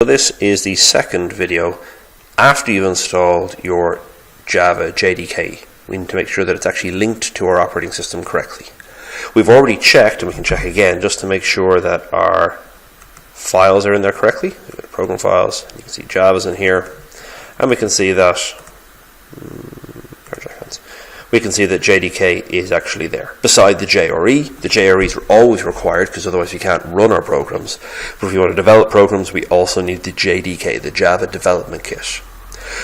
So this is the second video after you've installed your Java JDK. We need to make sure that it's actually linked to our operating system correctly. We've already checked, and we can check again just to make sure that our files are in there correctly. We've got program files, you can see Java's in here, and we can see that JDK is actually there beside the JRE. The JREs are always required because otherwise we can't run our programs. But if we want to develop programs, we also need the JDK, the Java Development Kit.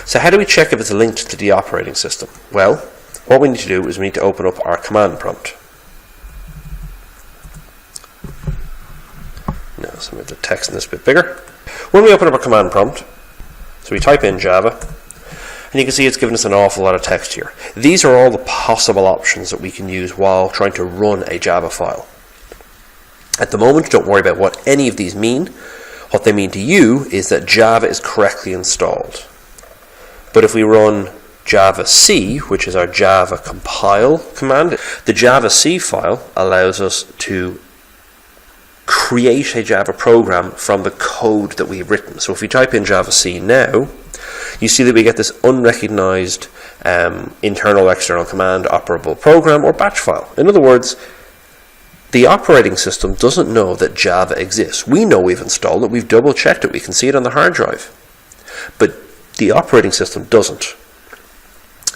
So how do we check if it's linked to the operating system? Well, what we need to do is we need to open up our command prompt. Now, let's make the text in this bit bigger. When we open up our command prompt, so we type in Java, and you can see it's given us an awful lot of text here. These are all the possible options that we can use while trying to run a Java file. At the moment, don't worry about what any of these mean. What they mean to you is that Java is correctly installed. But if we run javac, which is our Java compile command, the javac file allows us to create a Java program from the code that we've written. So if we type in javac now, you see that we get this unrecognized internal external command operable program or batch file. In other words, the operating system doesn't know that Java exists. We know we've installed it, we've double checked it, we can see it on the hard drive. But the operating system doesn't.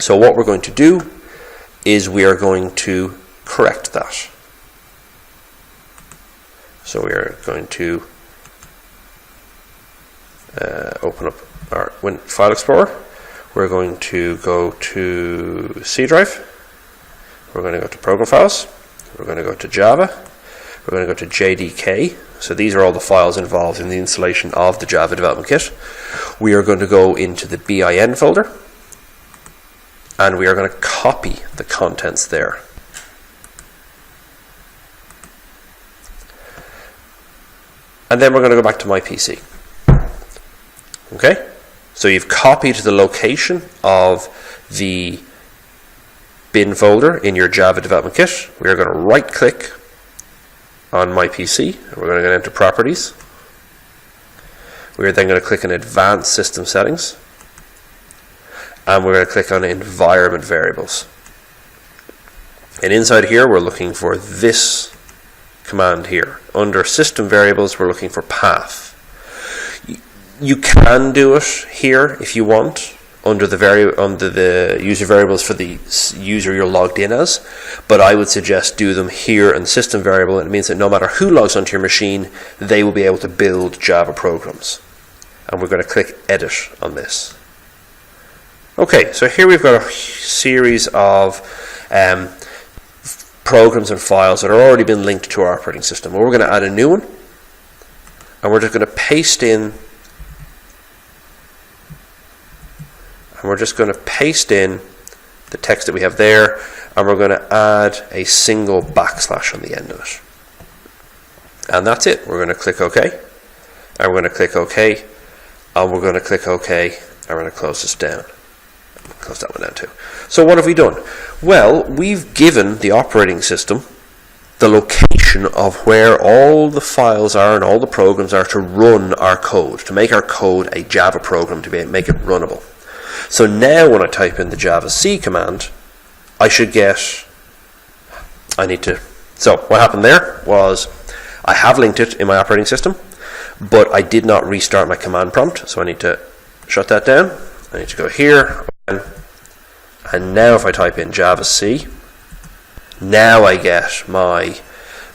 So what we're going to do is we are going to correct that. So we are going to open up our File Explorer. We're going to go to C drive. We're going to go to Program Files. We're going to go to Java. We're going to go to JDK. So these are all the files involved in the installation of the Java Development Kit. We are going to go into the bin folder, and we are going to copy the contents there. And then we're going to go back to my PC. Okay? So you've copied the location of the bin folder in your Java Development Kit. We are going to right click on my PC, and we're going to go into Properties. We are then going to click on Advanced System Settings, and we're going to click on Environment Variables. And inside here we're looking for this command here. Under System Variables we're looking for path. You can do it here if you want under the user variables for the user you're logged in as, but I would suggest do them here in the system variable, and it means that no matter who logs onto your machine, they will be able to build Java programs. And we're going to click Edit on this. Okay, so here we've got a series of programs and files that have already been linked to our operating system. Well, we're going to add a new one, and we're just going to paste in the text that we have there, and we're going to add a single backslash on the end of it. And that's it. We're going to click OK, and we're going to click OK, and we're going to click OK, and we're going to close this down. Close that one down too. So what have we done? Well, we've given the operating system the location of where all the files are and all the programs are to run our code, to make our code a Java program, to make it runnable. So now when I type in the javac command, so what happened there was I have linked it in my operating system, but I did not restart my command prompt, so I need to shut that down. I need to go here, and now if I type in javac, now I get my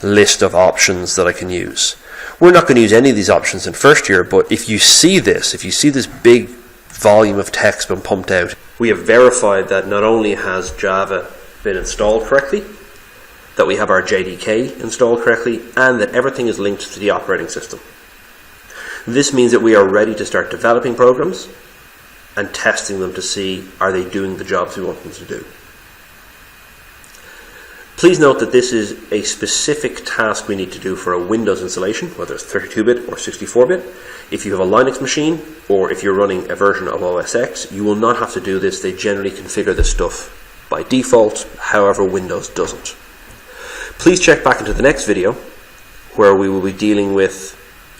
list of options that I can use. We're not going to use any of these options in first year, but if you see this big volume of text been pumped out, we have verified that not only has Java been installed correctly, that we have our JDK installed correctly, and that everything is linked to the operating system. This means that we are ready to start developing programs and testing them to see are they doing the jobs we want them to do. Please note that this is a specific task we need to do for a Windows installation, whether it's 32-bit or 64-bit. If you have a Linux machine, or if you're running a version of OS X, you will not have to do this. They generally configure this stuff by default, however Windows doesn't. Please check back into the next video, where we will be dealing with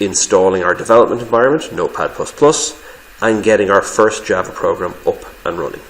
installing our development environment, Notepad++, and getting our first Java program up and running.